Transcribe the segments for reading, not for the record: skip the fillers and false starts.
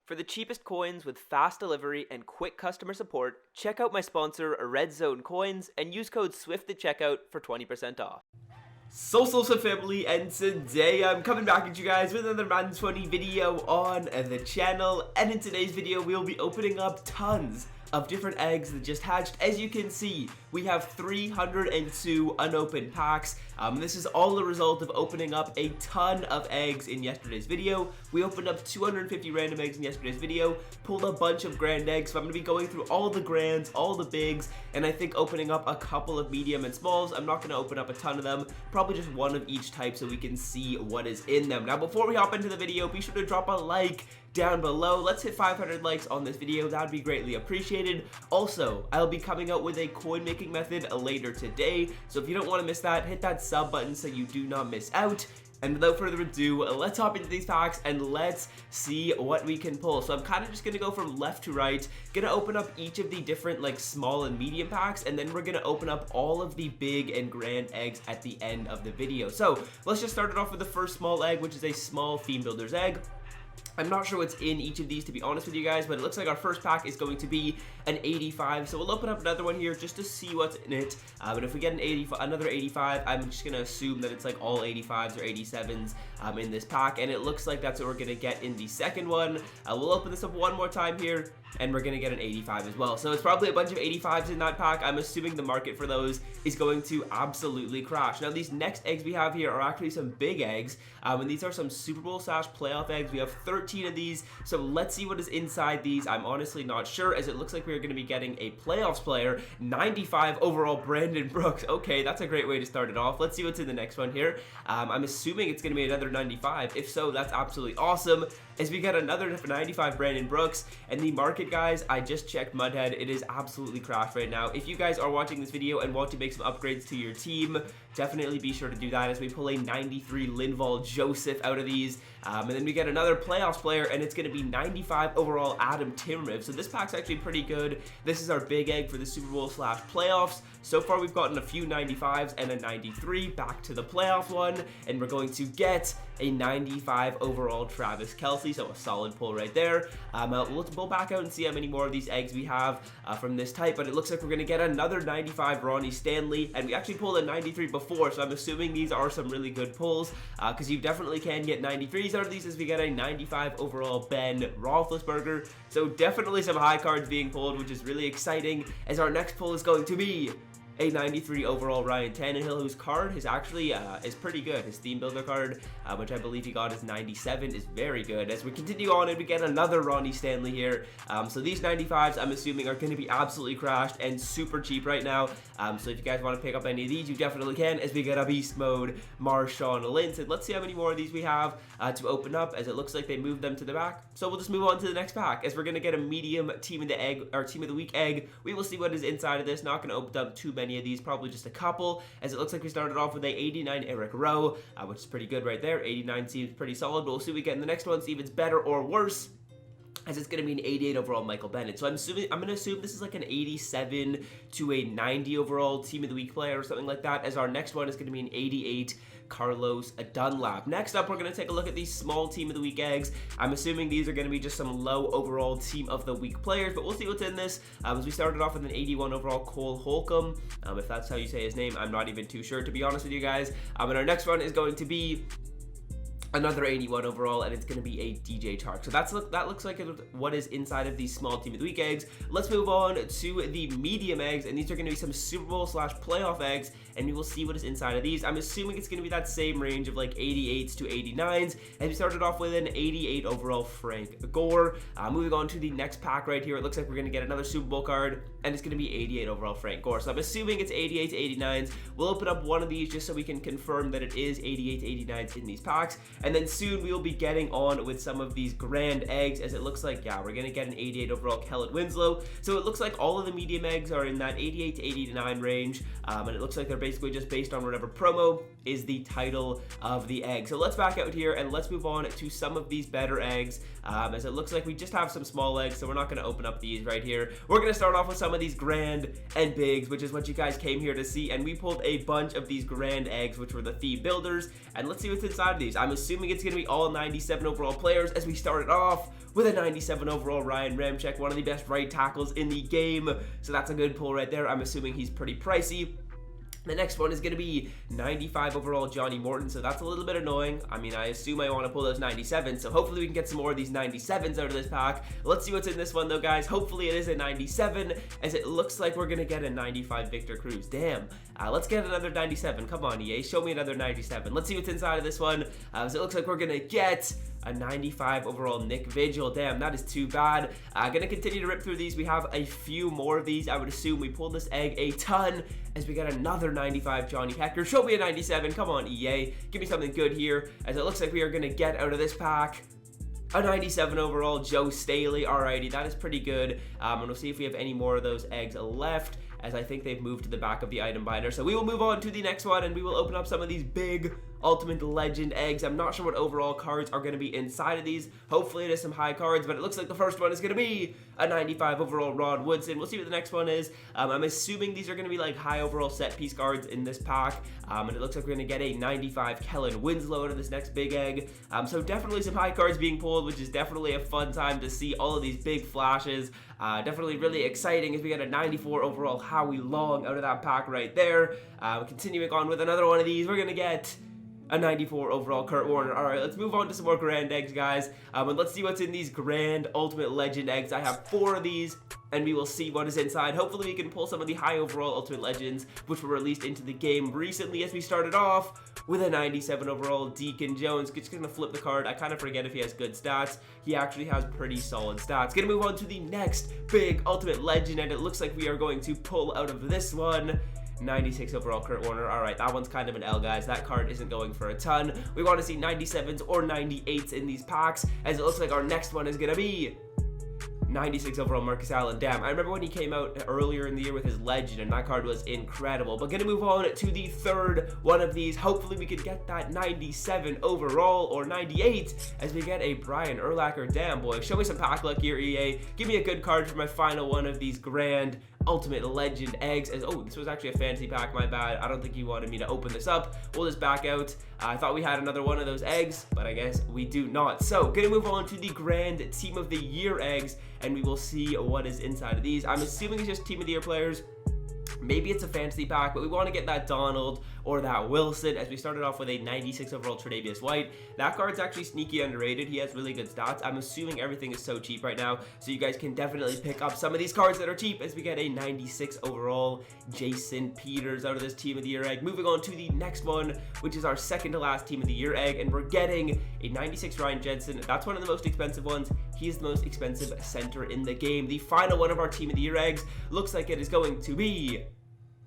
For the cheapest coins with fast delivery and quick customer support, check out my sponsor, Red Zone Coins, and use code SWIFT at checkout for 20% off. So family, and today I'm coming back at you guys with another Madden 20 video on the channel, and in today's video we'll be opening up tons of different eggs that just hatched. As you can see, we have 302 unopened packs. This is all the result of opening up a ton of eggs in yesterday's video. We opened up 250 random eggs in yesterday's video, pulled a bunch of grand eggs, so I'm going to be going through all the grands, all the bigs, and I think opening up a couple of medium and smalls. I'm not going to open up a ton of them, probably just one of each type so we can see what is in them. Now before we hop into the video, be sure to drop a like down below. Let's hit 500 likes on this video. That would be greatly appreciated. Also, I'll be coming out with a coin making method later today, so if you don't want to miss that, hit that sub button so you do not miss out. And without further ado, let's hop into these packs and let's see what we can pull. So I'm kind of just going to go from left to right, going to open up each of the different like small and medium packs, and then we're going to open up all of the big and grand eggs at the end of the video. So let's just start it off with the first small egg, which is a small theme builder's egg. I'm not sure what's in each of these, to be honest with you guys, but it looks like our first pack is going to be an 85, so we'll open up another one here just to see what's in it. But if we get another 85, I'm just going to assume that it's like all 85s or 87s in this pack, and it looks like that's what we're going to get in the second one. We'll open this up one more time here, and we're going to get an 85 as well. So it's probably a bunch of 85s in that pack. I'm assuming the market for those is going to absolutely crash. Now these next eggs we have here are actually some big eggs, and these are some Super Bowl / playoff eggs. We have 13 of these, so let's see what is inside these. I'm honestly not sure, as it looks like we're going to be getting a playoffs player, 95 overall Brandon Brooks. Okay, that's a great way to start it off. Let's see what's in the next one here. I'm assuming it's going to be another 95. If so, that's absolutely awesome, as we get another 95 Brandon Brooks. And the market, guys, I just checked Mudhead, it is absolutely crashed right now. If you guys are watching this video and want to make some upgrades to your team, definitely be sure to do that, as we pull a 93 Linval Joseph out of these. And then we get another playoffs player, and it's going to be 95 overall Adam Timriv. So this pack's actually pretty good. This is our big egg for the Super Bowl / playoffs. So far we've gotten a few 95s and a 93. Back to the playoff one, and we're going to get a 95 overall Travis Kelce, so a solid pull right there. Let's pull back out and see how many more of these eggs we have from this type, but it looks like we're going to get another 95 Ronnie Stanley, and we actually pulled a 93 before, so I'm assuming these are some really good pulls, because you definitely can get 93s out of these, as we get a 95 overall Ben Roethlisberger. So definitely some high cards being pulled, which is really exciting, as our next pull is going to be a 93 overall Ryan Tannehill, whose card is actually is pretty good. His theme builder card, which I believe he got as 97, is very good. As we continue on and we get another Ronnie Stanley here. So these 95s, I'm assuming, are going to be absolutely crashed and super cheap right now. So if you guys want to pick up any of these, you definitely can, as we get a beast mode Marshawn Lynch. And let's see how many more of these we have to open up, as it looks like they moved them to the back. So we'll just move on to the next pack, as we're going to get a medium team of the egg, or team of the week egg. We will see what is inside of this. Not going to open up too many of these, probably just a couple, as it looks like we started off with a 89 Eric Rowe, which is pretty good right there. 89 seems pretty solid, but we'll see what we get in the next one, see if it's better or worse, as it's going to be an 88 overall Michael Bennett. So I'm going to assume this is like an 87 to a 90 overall team of the week player or something like that, as our next one is going to be an 88 Carlos Dunlap. Next up, we're going to take a look at these small team of the week eggs. I'm assuming these are going to be just some low overall team of the week players, but we'll see what's in this. As we started off with an 81 overall Cole Holcomb, if that's how you say his name, I'm not even too sure, to be honest with you guys. And our next one is going to be another 81 overall, and it's going to be a DJ Chark. So that looks like what is inside of these small team of the week eggs. Let's move on to the medium eggs, and these are going to be some Super Bowl / playoff eggs, and we will see what is inside of these. I'm assuming it's going to be that same range of like 88s to 89s, and we started off with an 88 overall Frank Gore. Moving on to the next pack right here, it looks like we're going to get another Super Bowl card, and it's going to be 88 overall Frank Gore. So I'm assuming it's 88 to 89s. We'll open up one of these just so we can confirm that it is 88 to 89s in these packs. And then soon we will be getting on with some of these grand eggs, as it looks like, yeah, we're going to get an 88 overall Kellett Winslow. So it looks like all of the medium eggs are in that 88 to 89 range, and it looks like they're basically just based on whatever promo is the title of the egg. So let's back out here and let's move on to some of these better eggs, as it looks like we just have some small eggs, so we're not going to open up these right here. We're going to start off with some of these grand and bigs, which is what you guys came here to see, and we pulled a bunch of these grand eggs, which were the theme builders, and let's see what's inside of these. I'm assuming it's going to be all 97 overall players, as we started off with a 97 overall Ryan Ramczyk, one of the best right tackles in the game, so that's a good pull right there. I'm assuming he's pretty pricey. The next one is going to be 95 overall Johnny Morton, so that's a little bit annoying. I mean, I assume I want to pull those 97s, so hopefully we can get some more of these 97s out of this pack. Let's see what's in this one, though, guys. Hopefully it is a 97, as it looks like we're going to get a 95 Victor Cruz. Damn. Let's get another 97. Come on, EA. Show me another 97. Let's see what's inside of this one, as it looks like we're going to get a 95 overall Nick Vigil. Damn, that is too bad. Gonna continue to rip through these. We have a few more of these. I would assume we pulled this egg a ton, as we got another 95 Johnny Hecker. Show me a 97. Come on, EA. Give me something good here, as it looks like we are gonna get out of this pack a 97 overall Joe Staley. Alrighty, that is pretty good. And we'll see if we have any more of those eggs left, as I think they've moved to the back of the item binder. So we will move on to the next one, and we will open up some of these big Ultimate Legend eggs. I'm not sure what overall cards are going to be inside of these. Hopefully it is some high cards, but it looks like the first one is going to be a 95 overall Rod Woodson. We'll see what the next one is. I'm assuming these are going to be like high overall set piece cards in this pack, and it looks like we're going to get a 95 Kellen Winslow out of this next big egg. So definitely some high cards being pulled, which is definitely a fun time to see all of these big flashes. Definitely really exciting, as we get a 94 overall Howie Long out of that pack right there. Continuing on with another one of these, we're going to get a 94 overall Kurt Warner. Alright, let's move on to some more grand eggs, guys. And let's see what's in these grand Ultimate Legend eggs. I have 4 of these, and we will see what is inside. Hopefully we can pull some of the high overall Ultimate Legends, which were released into the game recently, as we started off with a 97 overall Deacon Jones. Just gonna flip the card. I kind of forget if he has good stats. He actually has pretty solid stats. Gonna move on to the next big Ultimate Legend, and it looks like we are going to pull out of this one 96 overall Kurt Warner. Alright, that one's kind of an L, guys. That card isn't going for a ton. We want to see 97s or 98s in these packs, as it looks like our next one is gonna be 96 overall Marcus Allen. Damn, I remember when he came out earlier in the year with his Legend, and that card was incredible. But gonna move on to the third one of these. Hopefully we could get that 97 overall or 98, as we get a Brian Urlacher. Damn, boy, show me some pack luck here, EA. Give me a good card for my final one of these grand Ultimate Legend eggs. As oh, this was actually a fantasy pack, my bad. I don't think he wanted me to open this up. We'll just back out. I thought we had another one of those eggs, but I guess we do not. So gonna move on to the grand Team of the Year eggs, and we will see what is inside of these. I'm assuming it's just Team of the Year players. Maybe it's a fantasy pack, but we want to get that Donald or that Wilson, as we started off with a 96 overall Tre'Davious White. That card's actually sneaky underrated. He has really good stats. I'm assuming everything is so cheap right now, so you guys can definitely pick up some of these cards that are cheap, as we get a 96 overall Jason Peters out of this Team of the Year egg. Moving on to the next one, which is our second to last Team of the Year egg, and we're getting a 96 Ryan Jensen. That's one of the most expensive ones. He is the most expensive center in the game. The final one of our Team of the Year eggs looks like it is going to be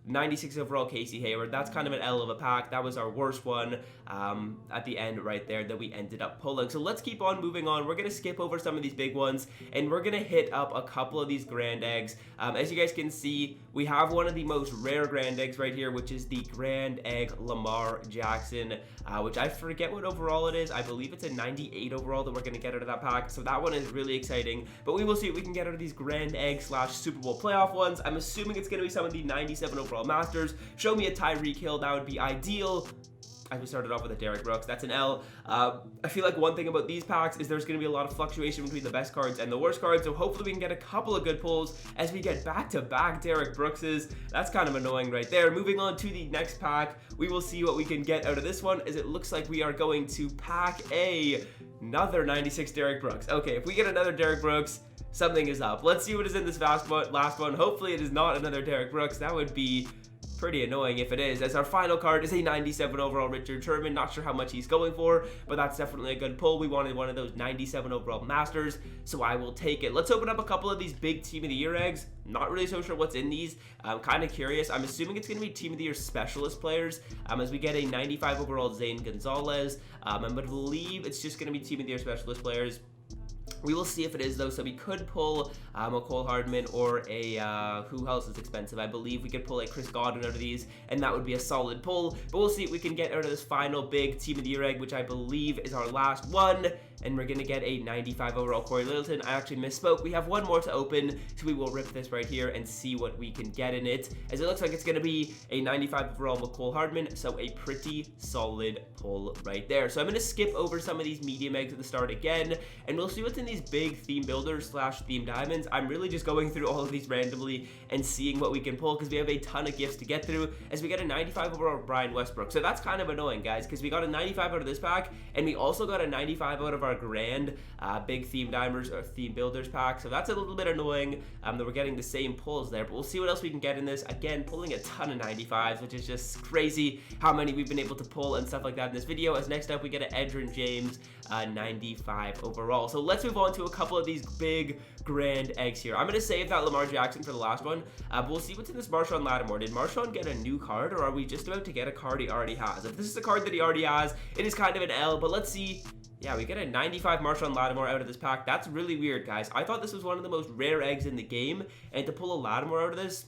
96 overall Casey Hayward. That's kind of an L of a pack. That was our worst one at the end right there that we ended up pulling. So let's keep on moving on. We're going to skip over some of these big ones, and we're going to hit up a couple of these grand eggs. As you guys can see, we have one of the most rare grand eggs right here, which is the grand egg Lamar Jackson, which I forget what overall it is. I believe it's a 98 overall that we're going to get out of that pack. So that one is really exciting, but we will see what we can get out of these grand egg / Super Bowl playoff ones. I'm assuming it's going to be some of the 97 overall Masters. Show me a Tyreek Hill. That would be ideal. As we started off with a Derrick Brooks, that's an L. I feel like one thing about these packs is there's going to be a lot of fluctuation between the best cards and the worst cards, so hopefully we can get a couple of good pulls as we get back-to-back Derrick Brookses. That's kind of annoying right there. Moving on to the next pack, we will see what we can get out of this one, as it looks like we are going to pack another 96 Derrick Brooks. Okay, if we get another Derrick Brooks, something is up. Let's see what is in this last one. Hopefully it is not another Derrick Brooks. That would be pretty annoying if it is, as our final card is a 97 overall Richard Sherman. Not sure how much he's going for, but that's definitely a good pull. We wanted one of those 97 overall Masters, so I will take it. Let's open up a couple of these big Team of the Year eggs. Not really so sure what's in these. I'm kind of curious. I'm assuming it's going to be Team of the Year Specialist players, as we get a 95 overall Zane Gonzalez. I believe it's just going to be Team of the Year Specialist players. We will see if it is though, so we could pull a Cole Hardman or a, who else is expensive? I believe we could pull a Chris Godwin out of these, and that would be a solid pull, but we'll see if we can get out of this final big Team of the Year egg, which I believe is our last one, and we're gonna get a 95 overall Corey Littleton. I actually misspoke. We have one more to open, so we will rip this right here and see what we can get in it, as it looks like it's gonna be a 95 overall with Cole Hardman, so a pretty solid pull right there. So I'm gonna skip over some of these medium eggs at the start again, and we'll see what's in these big theme builders / theme diamonds. I'm really just going through all of these randomly and seeing what we can pull, because we have a ton of gifts to get through, as we get a 95 overall Brian Westbrook. So that's kind of annoying, guys, because we got a 95 out of this pack, and we also got a 95 out of our grand big theme diamers or theme builders pack. So that's a little bit annoying that we're getting the same pulls there, but we'll see what else we can get in this. Again, pulling a ton of 95s, which is just crazy how many we've been able to pull and stuff like that in this video. As next up we get an Edgerrin James 95 overall. So let's move on to a couple of these big grand eggs here. I'm gonna save that Lamar Jackson for the last one, but we'll see what's in this Marshawn Lattimore. Did Marshawn get a new card, or are we just about to get a card he already has? If this is a card that he already has, it is kind of an L, but let's see. Yeah, we get a 95 Marshawn Lattimore out of this pack. That's really weird, guys. I thought this was one of the most rare eggs in the game, and to pull a Lattimore out of this,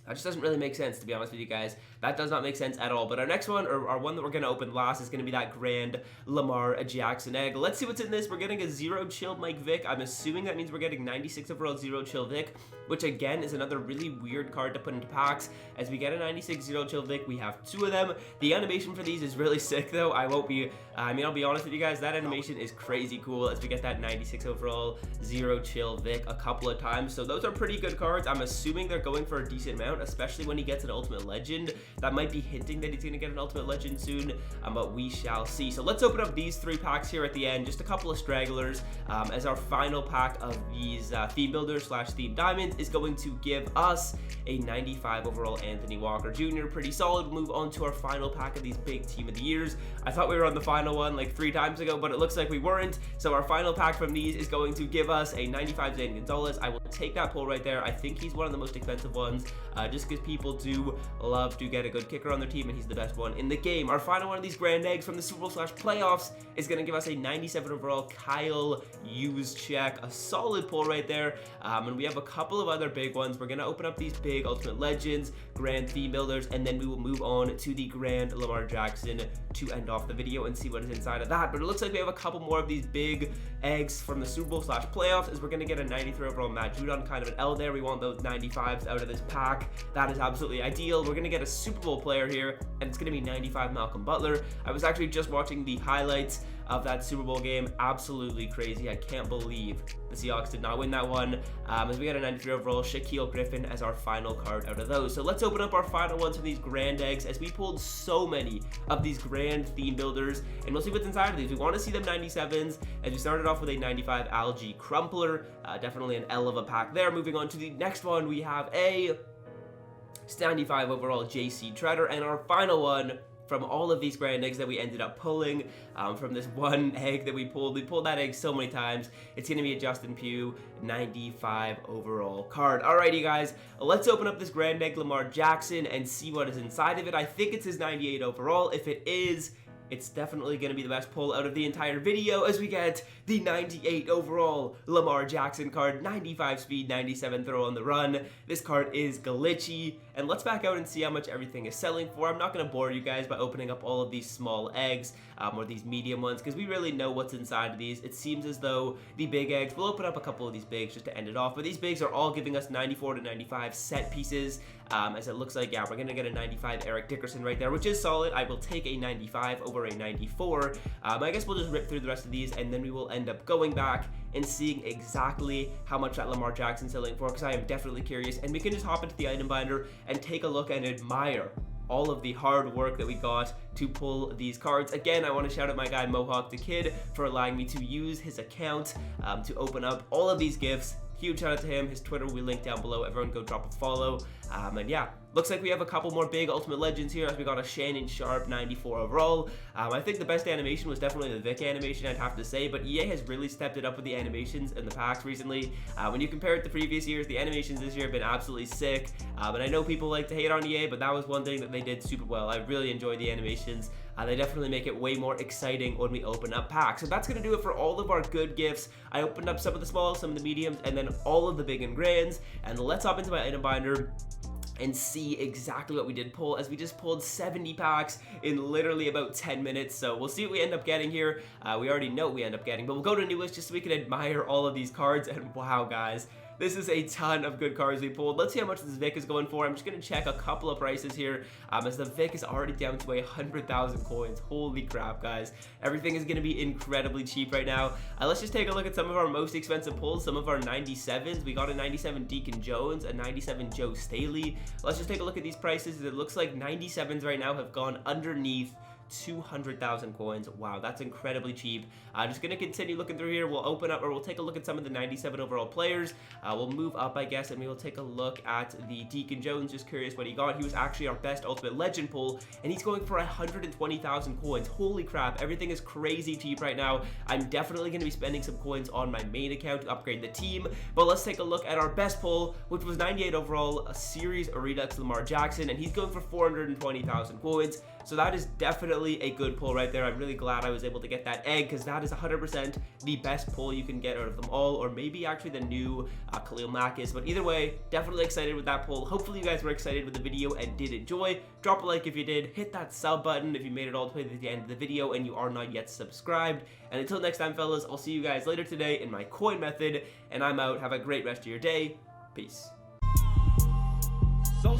that just doesn't really make sense, to be honest with you guys. That does not make sense at all. But our next one, or our one that we're going to open last, is going to be that grand Lamar Jackson egg. Let's see what's in this. We're getting a 0 chill Mike Vick. I'm assuming that means we're getting 96 overall 0 chill Vick, which again is another really weird card to put into packs. As we get a 96 0 chill Vick, we have 2 of them. The animation for these is really sick, though. I'll be honest with you guys, that animation is crazy cool, as we get that 96 overall 0 chill Vick a couple of times. So those are pretty good cards. I'm assuming they're going for a decent amount, especially when he gets an Ultimate Legend. That might be hinting that he's going to get an Ultimate Legend soon, but we shall see. So let's open up these 3 packs here at the end, just a couple of stragglers, as our final pack of these theme builders / theme diamonds is going to give us a 95 overall Anthony Walker Jr. Pretty solid. We'll move on to our final pack of these big Team of the Years. I thought we were on the final one like 3 times ago, but it looks like we weren't. So our final pack from these is going to give us a 95 Zane Gonzalez. I will take that pull right there. I think he's one of the most expensive ones, just because people do love to get a good kicker on their team, and he's the best one in the game. Our final one of these grand eggs from the Super Bowl / playoffs is going to give us a 97 overall Kyle Juszczyk, a solid pull right there. And we have a couple of other big ones. We're going to open up these big Ultimate Legends, grand theme builders, and then we will move on to the grand Lamar Jackson to end off the video and see what is inside of that. But it looks like we have a couple more of these big eggs from the Super Bowl / playoffs, as we're going to get a 93 overall Matt Judon, kind of an L there. We want those 95s out of this pack. That is absolutely ideal. We're going to get a Super Bowl player here, and it's going to be 95 Malcolm Butler. I was actually just watching the highlights of that Super Bowl game. Absolutely crazy. I can't believe the Seahawks did not win that one. As we got a 93 overall Shaquille Griffin as our final card out of those. So let's open up our final ones from these grand eggs, as we pulled so many of these grand theme builders, and we'll see what's inside of these. We want to see them 97s, as we started off with a 95 Algae Crumpler. Definitely an L of a pack there. Moving on to the next one, we have a 95 overall JC Treader, and our final one from all of these grand eggs that we ended up pulling, from this one egg that we pulled that egg so many times, it's going to be a Justin Pugh 95 overall card. Alrighty guys, let's open up this grand egg Lamar Jackson and see what is inside of it. I think it's his 98 overall. If it is, it's definitely going to be the best pull out of the entire video, as we get the 98 overall Lamar Jackson card, 95 speed, 97 throw on the run. This card is glitchy, and let's back out and see how much everything is selling for. I'm not going to bore you guys by opening up all of these small eggs, or these medium ones, because we really know what's inside of these. It seems as though the big eggs, we'll open up a couple of these bigs just to end it off, but these bigs are all giving us 94 to 95 set pieces, as it looks like, yeah, we're going to get a 95 Eric Dickerson right there, which is solid. I will take a 95 over a 94. I guess we'll just rip through the rest of these, and then we will end up going back and seeing exactly how much that Lamar Jackson's selling for, because I am definitely curious, and we can just hop into the item binder and take a look and admire all of the hard work that we got to pull these cards. Again, I want to shout out my guy Mohawk the Kid for allowing me to use his account to open up all of these gifts. Huge shout out to him. His Twitter will be linked down below. Everyone go drop a follow. And yeah, Looks like we have a couple more big Ultimate Legends here, as we got a Shannon Sharpe 94 overall. I think the best animation was definitely the Vic animation, I'd have to say, but EA has really stepped it up with the animations in the packs recently. When you compare it to previous years, the animations this year have been absolutely sick. And I know people like to hate on EA, but that was one thing that they did super well. I really enjoyed the animations. They definitely make it way more exciting when we open up packs. So that's going to do it for all of our good gifts. I opened up some of the small, some of the mediums, and then all of the big and grands. And let's hop into my item binder and see exactly what we did pull, as we just pulled 70 packs in literally about 10 minutes. So we'll see what we end up getting here. We already know what we end up getting, but we'll go to new list just so we can admire all of these cards. And wow, guys, this is a ton of good cards we pulled. Let's see how much this Vic is going for. I'm just going to check a couple of prices here, as the Vic is already down to 100,000 coins. Holy crap, guys. Everything is going to be incredibly cheap right now. Let's just take a look at some of our most expensive pulls, some of our 97s. We got a 97 Deacon Jones, a 97 Joe Staley. Let's just take a look at these prices. It looks like 97s right now have gone underneath 200,000 coins. Wow, that's incredibly cheap. I'm just gonna continue looking through here. We'll open up, or we'll take a look at some of the 97 overall players. We'll move up, I guess, and we will take a look at the Deacon Jones. Just curious what he got. He was actually our best Ultimate Legend pull, and he's going for 120,000 coins. Holy crap, everything is crazy cheap right now. I'm definitely gonna be spending some coins on my main account to upgrade the team, but let's take a look at our best pull, which was 98 overall, a Series Redux Lamar Jackson, and he's going for 420,000 coins. So that is definitely a good pull right there. I'm really glad I was able to get that egg, because that is 100% the best pull you can get out of them all, or maybe actually the new Khalil Mack is. But either way, definitely excited with that pull. Hopefully you guys were excited with the video and did enjoy. Drop a like if you did. Hit that sub button if you made it all the way to the end of the video and you are not yet subscribed. And until next time, fellas, I'll see you guys later today in my coin method, and I'm out. Have a great rest of your day. Peace. So,